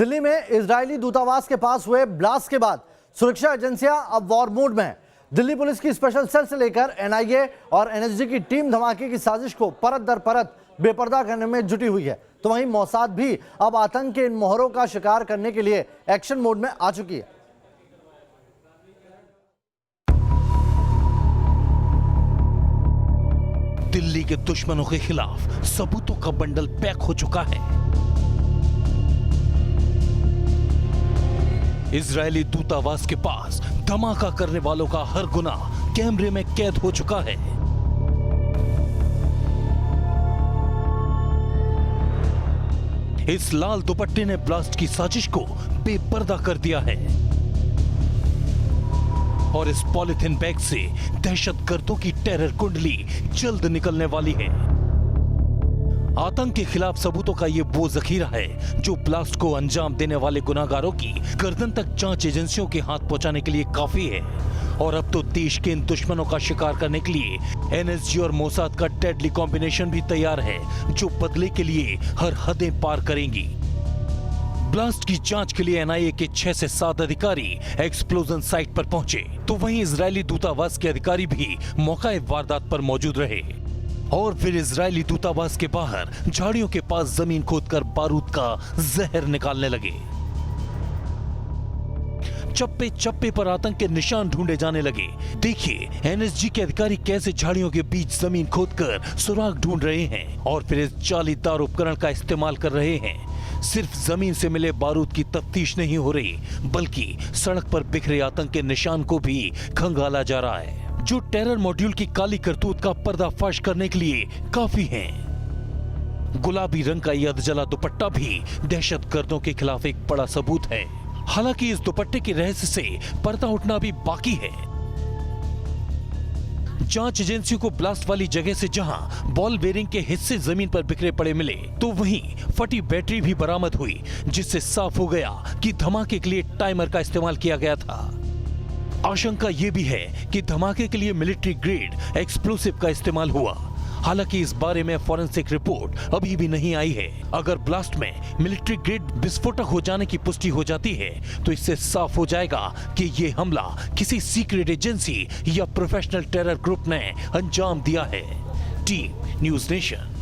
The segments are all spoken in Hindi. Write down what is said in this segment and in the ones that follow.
दिल्ली में इजरायली दूतावास के पास हुए ब्लास्ट के बाद सुरक्षा एजेंसियां अब वॉर मोड में हैं। दिल्ली पुलिस की स्पेशल सेल से लेकर एनआईए और एनएसजी की टीम धमाके की साजिश को परत दर परत बेपर्दा करने में जुटी हुई है, तो वहीं मोसाद भी अब आतंक के इन मोहरों का शिकार करने के लिए एक्शन मोड में आ चुकी है। दिल्ली के दुश्मनों के खिलाफ सबूतों का बंडल पैक हो चुका है। इजरायली दूतावास के पास धमाका करने वालों का हर गुनाह कैमरे में कैद हो चुका है। इस लाल दुपट्टे ने ब्लास्ट की साजिश को बेपर्दा कर दिया है और इस पॉलिथीन बैग से दहशतगर्दों की टेरर कुंडली जल्द निकलने वाली है। आतंक के खिलाफ सबूतों का ये वो जखीरा है जो ब्लास्ट को अंजाम देने वाले गुनाहगारों की गर्दन तक जांच एजेंसियों के हाथ पहुंचाने के लिए काफी है। और अब तो देश के इन दुश्मनों का शिकार करने के लिए एनएसजी और मोसाद का डेडली कॉम्बिनेशन भी तैयार है, जो बदले के लिए हर हदें पार करेंगी। ब्लास्ट की जांच के लिए एनआईए के 6 से 7 अधिकारी एक्सप्लोजन साइट पर पहुंचे, तो वहीं इजरायली दूतावास के अधिकारी भी मौका वारदात पर मौजूद रहे और फिर इजरायली दूतावास के बाहर झाड़ियों के पास जमीन खोदकर बारूद का जहर निकालने लगे। चप्पे चप्पे पर आतंक के निशान ढूंढे जाने लगे। देखिए एनएसजी के अधिकारी कैसे झाड़ियों के बीच जमीन खोदकर सुराग ढूंढ रहे हैं और फिर इस जालीदार उपकरण का इस्तेमाल कर रहे हैं। सिर्फ जमीन से मिले बारूद की तफ्तीश नहीं हो रही, बल्कि सड़क पर बिखरे आतंक के निशान को भी खंगाला जा रहा है, जो टेरर मॉड्यूल की काली करतूत का पर्दाफाश करने के लिए काफी है। गुलाबी रंग का यह अधजला दुपट्टा भी दहशतगर्दों के खिलाफ एक बड़ा सबूत है। हालांकि इस दुपट्टे के रहस्य से पर्दा उठना भी बाकी है। जांच एजेंसियों को ब्लास्ट वाली जगह से जहां बॉल बेरिंग के हिस्से जमीन पर बिखरे पड़े मिले, तो वहीं फटी बैटरी भी बरामद हुई, जिससे साफ हो गया कि धमाके के लिए टाइमर का इस्तेमाल किया गया था। आशंका यह भी है कि धमाके के लिए मिलिट्री ग्रेड एक्सप्लोसिव का इस्तेमाल हुआ। हालांकि इस बारे में फॉरेंसिक रिपोर्ट अभी भी नहीं आई है। अगर ब्लास्ट में मिलिट्री ग्रेड विस्फोटक हो जाने की पुष्टि हो जाती है, तो इससे साफ हो जाएगा कि यह हमला किसी सीक्रेट एजेंसी या प्रोफेशनल टेरर ग्रुप ने अंजाम दिया है। Team news nation.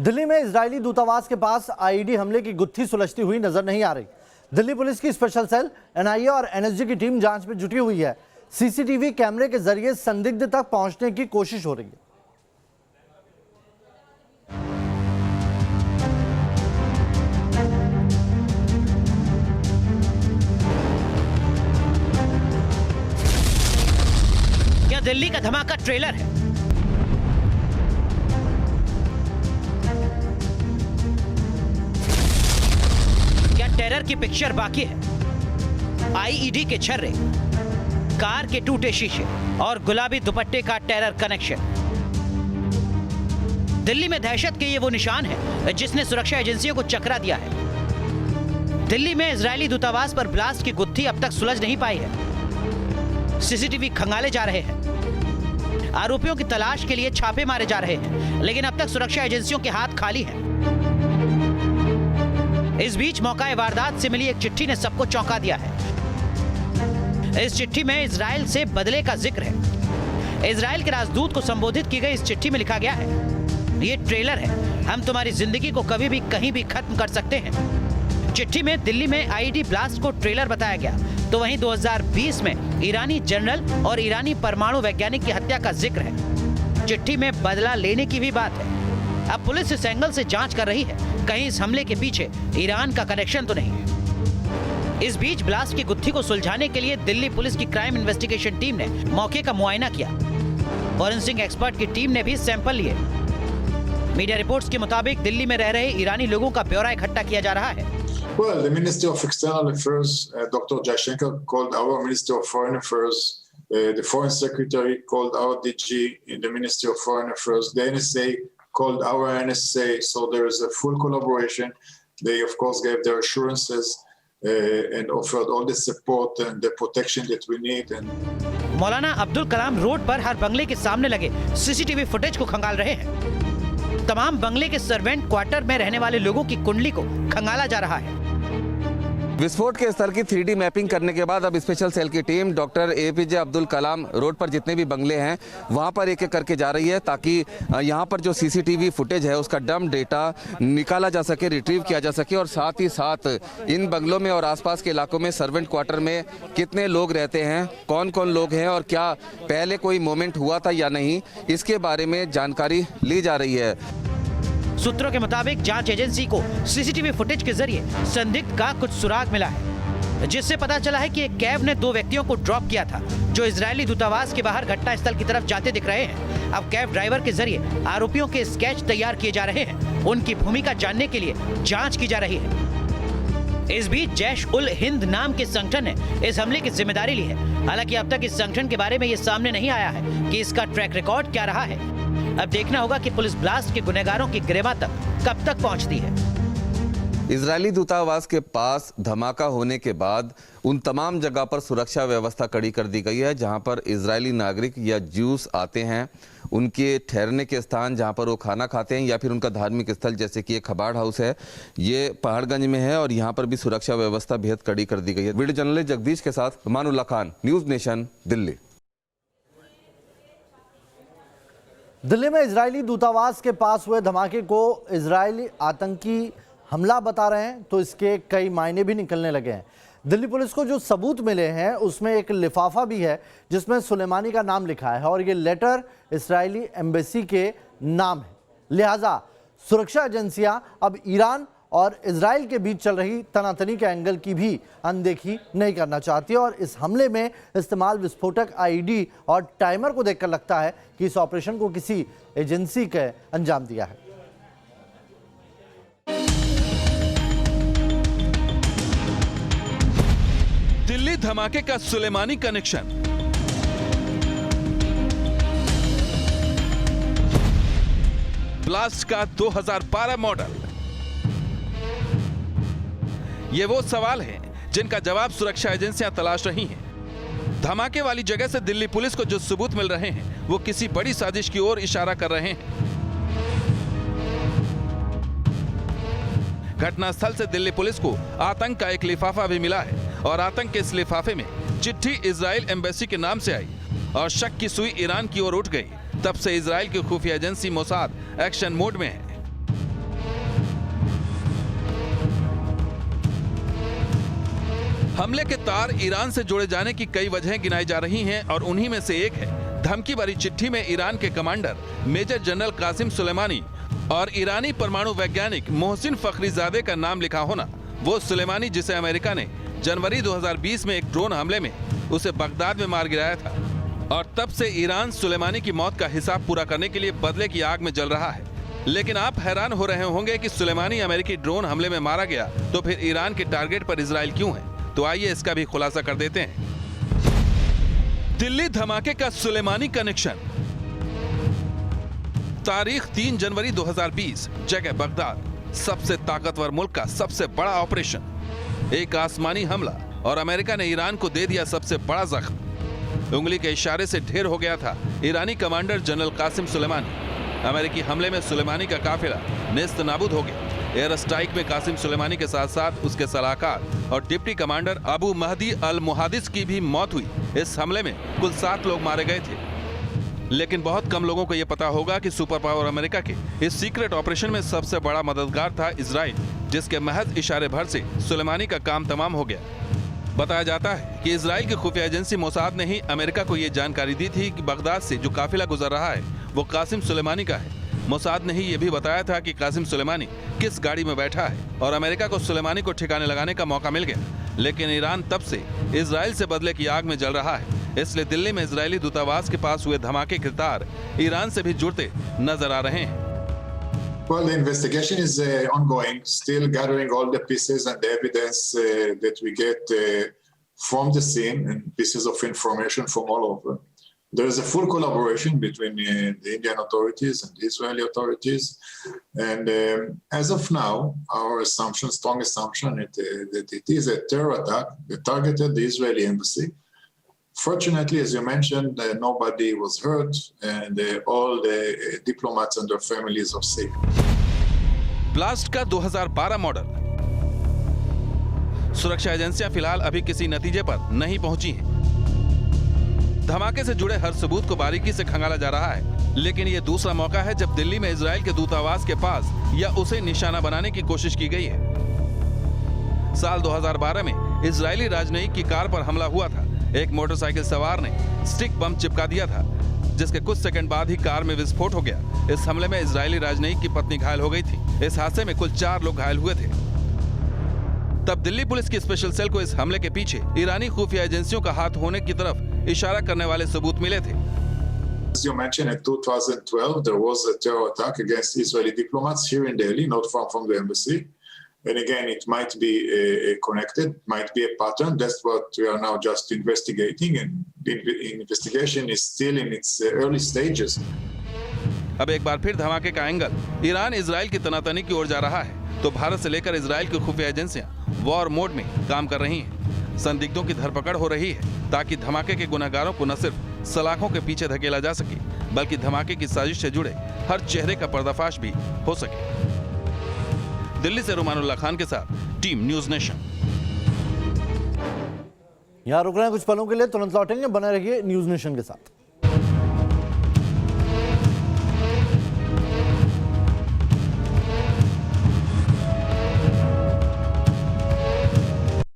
दिल्ली में इजरायली दूतावास के पास आईईडी हमले की गुत्थी सुलझती हुई नजर नहीं आ रही। दिल्ली पुलिस की स्पेशल सेल, एनआईए और एनएसजी की टीम जांच में जुटी हुई है। सीसीटीवी कैमरे के जरिए संदिग्ध तक पहुंचने की कोशिश हो रही है। क्या दिल्ली का धमाका ट्रेलर है? क्या टेरर की पिक्चर बाकी है? आईईडी के छर्रे, कार के टूटे शीशे और गुलाबी दुपट्टे का टेरर कनेक्शन। दिल्ली में दहशत के ये वो निशान है जिसने सुरक्षा एजेंसियों को चकरा दिया है। दिल्ली में इजरायली दूतावास पर ब्लास्ट की गुत्थी अब तक सुलझ नहीं पाई है। सीसीटीवी खंगाले जा रहे हैं, आरोपियों की तलाश के लिए छापे मारे जा रहे हैं, लेकिन अब तक सुरक्षा एजेंसियों के हाथ खाली हैं। इस बीच मौका वारदात से मिली एक चिट्ठी ने सबको चौंका दिया है। इस चिट्ठी में इजराइल से बदले का जिक्र है। इजराइल के राजदूत को संबोधित की गई इस चिट्ठी में लिखा गया है, ये ट्रेलर है, हम तुम्हारी जिंदगी को कभी भी कहीं भी खत्म कर सकते हैं। चिट्ठी में दिल्ली में आईईडी ब्लास्ट को ट्रेलर बताया गया, तो वहीं 2020 में ईरानी जनरल और ईरानी परमाणु वैज्ञानिक की हत्या का जिक्र है। चिट्ठी में बदला लेने की भी बात है। अब पुलिस इस एंगल से जांच कर रही है, कहीं इस हमले के पीछे ईरान का कनेक्शन तो नहीं। इस बीच ब्लास्ट की गुत्थी को सुलझाने के लिए दिल्ली पुलिस की क्राइम इन्वेस्टिगेशन टीम ने मौके का मुआयना किया। फॉरेंसिक एक्सपर्ट की टीम ने भी सैंपल लिए। मीडिया रिपोर्ट्स के मुताबिक दिल्ली में रह रहे ईरानी लोगों का ब्यौरा इकट्ठा किया जा रहा है। Well, the Ministry of External Affairs, Dr. Jaishankar, called our Ministry of Foreign Affairs. The Foreign Secretary called our DG in the Ministry of Foreign Affairs. The NSA called our NSA. So there is a full collaboration. They, of course, gave their assurances and offered all the support and the protection that we need. And Maulana Abdul Kalam road पर हर बंगले के सामने लगे सीसीटीवी फुटेज को खंगाल रहे हैं। तमाम बंगले के सर्वेंट क्वार्टर में रहने वाले लोगों की कुंडली को खंगाला जा रहा है। विस्फोट के स्थल की 3D मैपिंग करने के बाद अब स्पेशल सेल की team doctor APJ Abdul Kalam road पर जितने भी बंगले हैं वहां पर एक एक करके जा रही है, ताकि यहां पर जो CCTV फुटेज है उसका डंप डेटा निकाला जा सके, रिट्रीव किया जा सके, और साथ ही साथ इन बंगलों में और आसपास के इलाकों में सर्वेंट क्वार्टर में कितने लोग रहते हैं, कौन कौन लोग हैं और क्या पहले कोई मोमेंट हुआ था या नहीं, इसके बारे में जानकारी ली जा रही है। सूत्रों के मुताबिक जांच एजेंसी को सीसीटीवी फुटेज के जरिए संदिग्ध का कुछ सुराग मिला है, जिससे पता चला है कि एक कैब ने 2 व्यक्तियों को ड्रॉप किया था जो इजरायली दूतावास के बाहर घटनास्थल की तरफ जाते दिख रहे हैं। अब कैब ड्राइवर के जरिए आरोपियों के स्केच तैयार किए जा रहे हैं। उनकी भूमिका जानने के लिए जांच की जा रही है। इस बीच जैश उल हिंद नाम के संगठन ने इस हमले की जिम्मेदारी ली है। हालांकि अब तक इस संगठन के बारे में ये सामने नहीं आया है कि इसका ट्रैक रिकॉर्ड क्या रहा है। अब देखना होगा कि पुलिस ब्लास्ट के गुनहगारों की गिरफ्तारी तक कब तक पहुंचती है। इजरायली दूतावास के पास धमाका होने के बाद उन तमाम जगह पर सुरक्षा व्यवस्था कड़ी कर दी गई है जहां पर इजरायली नागरिक या ज्यूस आते हैं, उनके ठहरने के स्थान जहां पर वो खाना खाते हैं या फिर उनका धार्मिक स्थल जैसे कि एक खबाड़ हाउस है, ये पहाड़गंज में है और यहां पर भी सुरक्षा व्यवस्था बेहद कड़ी कर दी गई है। वीडियो जर्नलिस्ट जगदीश के साथ मानुल्लाह खान, न्यूज नेशन, दिल्ली। दिल्ली में इजरायली दूतावास के पास हुए धमाके को इजरायली आतंकी हमला बता रहे हैं तो इसके कई मायने भी निकलने लगे हैं। दिल्ली पुलिस को जो सबूत मिले हैं उसमें एक लिफाफा भी है जिसमें सुलेमानी का नाम लिखा है और ये लेटर इजरायली एम्बेसी के नाम है। लिहाजा सुरक्षा एजेंसियां अब ईरान और इजराइल के बीच चल रही तनातनी के एंगल की भी अनदेखी नहीं करना चाहती और इस हमले में इस्तेमाल विस्फोटक आईडी और टाइमर को देखकर लगता है कि इस ऑपरेशन को किसी एजेंसी के अंजाम दिया है। दिल्ली धमाके का सुलेमानी कनेक्शन। ब्लास्ट का 2012 मॉडल। ये वो सवाल हैं जिनका जवाब सुरक्षा एजेंसियां तलाश रही हैं। धमाके वाली जगह से दिल्ली पुलिस को जो सबूत मिल रहे हैं वो किसी बड़ी साजिश की ओर इशारा कर रहे हैं। घटनास्थल से दिल्ली पुलिस को आतंक का एक लिफाफा भी मिला है और आतंक के इस लिफाफे में चिट्ठी इजराइल एम्बेसी के नाम से आई और शक की सुई ईरान की ओर उठ गई। तब से इजराइल की खुफिया एजेंसी मोसाद एक्शन मोड में है। हमले के तार ईरान से जोड़े जाने की कई वजहें गिनाई जा रही हैं और उन्हीं में से एक है धमकी भरी चिट्ठी में ईरान के commander major general Qasem Soleimani और ईरानी परमाणु वैज्ञानिक मोहसिन फखरीजादे का नाम लिखा होना। वो सुलेमानी जिसे अमेरिका ने जनवरी 2020 में एक ड्रोन हमले में उसे बगदाद में मार गिराया था और तब से ईरान सुलेमानी की मौत का हिसाब पूरा करने के लिए बदले की आग में जल रहा है। लेकिन आप हैरान हो रहे होंगे कि सुलेमानी अमेरिकी ड्रोन हमले में मारा गया तो फिर ईरान के टारगेट पर इजराइल क्यों है? तो आइए इसका भी खुलासा कर देते हैं। दिल्ली धमाके का सुलेमानी कनेक्शन। तारीख 3 जनवरी 2020, जगह बगदाद। सबसे ताकतवर मुल्क का सबसे बड़ा ऑपरेशन, एक आसमानी हमला और अमेरिका ने ईरान को दे दिया सबसे बड़ा जख्म। उंगली के इशारे से ढेर हो गया था ईरानी कमांडर जनरल कासिम सुलेमानी। अमेरिकी हमले में सुलेमानी का काफिला नेस्त नाबूद हो गया। एयर स्ट्राइक में कासिम सुलेमानी के साथ साथ उसके सलाहकार और डिप्टी कमांडर अबू महदी अल मुहादिस की भी मौत हुई। इस हमले में कुल 7 लोग मारे गए थे। लेकिन बहुत कम लोगों को यह पता होगा कि सुपर पावर अमेरिका के इस सीक्रेट ऑपरेशन में सबसे बड़ा मददगार था इजराइल, जिसके महज इशारे भर से सुलेमानी का काम तमाम हो गया। बताया जाता है कि इजराइल की खुफिया एजेंसी मोसाद ने ही अमेरिका को यह जानकारी दी थी कि बगदाद से जो काफिला गुजर रहा है वो कासिम सुलेमानी का है। मोसाद ने ही यह भी बताया था कि कासिम सुलेमानी किस गाड़ी में बैठा है और अमेरिका को सुलेमानी को ठिकाने लगाने का मौका मिल गया। लेकिन ईरान तब से इजराइल से बदले की आग में जल रहा है, इसलिए दिल्ली में इजरायली दूतावास के पास हुए धमाके के तार ईरान से भी जुड़ते नजर आ रहे हैं। Well, the investigation is ongoing, still gathering all the pieces and the evidence that we get from the scene and pieces of information from all over. There is a full collaboration between the Indian authorities and the Israeli authorities. And as of now, our assumption, strong assumption, that it is a terror attack that targeted the Israeli embassy. Fortunately, as you mentioned, nobody was hurt, and all the diplomats and their families are safe. Blast का 2012 मॉडल। सुरक्षा एजेंसियां फिलहाल अभी किसी नतीजे पर नहीं पहुंची हैं। धमाके से जुड़े हर सबूत को बारीकी से खंगाला जा रहा है, लेकिन यह दूसरा मौका है जब दिल्ली में इजराइल के दूतावास के पास या उसे निशाना बनाने की कोशिश की गई है। साल 2012 में इजरायली राजनयिक की कार पर हमला हुआ था। एक मोटरसाइकिल सवार ने स्टिक बम चिपका दिया था, जिसके कुछ सेकंड बाद ही कार में विस्फोट हो गया। इस हमले में इजरायली राजनयिक की पत्नी घायल हो गई थी। इस हादसे में कुल 4 लोग घायल हुए थे। तब दिल्ली पुलिस की स्पेशल सेल को इस हमले के पीछे ईरानी खुफिया एजेंसियों का हाथ होने की तरफ इशारा करने वाले सबूत मिले थे। As you mentioned, in 2012, there was a terror attack against Israeli diplomats here in Delhi, not far from the embassy. And again, it might be connected, might be a pattern. That's what we are now just investigating, and the investigation is still in its early stages. अब एक बार फिर धमाके का एंगल ईरान इजराइल की तनातनी की ओर जा रहा है, तो भारत से लेकर इजराइल की खुफिया एजेंसियां वॉर मोड में काम कर रही हैं। संदिग्धों की धरपकड़ हो रही है ताकि धमाके के गुनहगारों को न सिर्फ सलाखों के पीछे धकेला जा सके, बल्कि धमाके की साजिश से जुड़े हर चेहरे का पर्दाफाश भी हो सके। दिल्ली से रुमानुल्लाह खान के साथ टीम न्यूज नेशन। यहां रुक रहे हैं कुछ पलों के लिए, तुरंत लौटेंगे। बने रहिए न्यूज नेशन के साथ।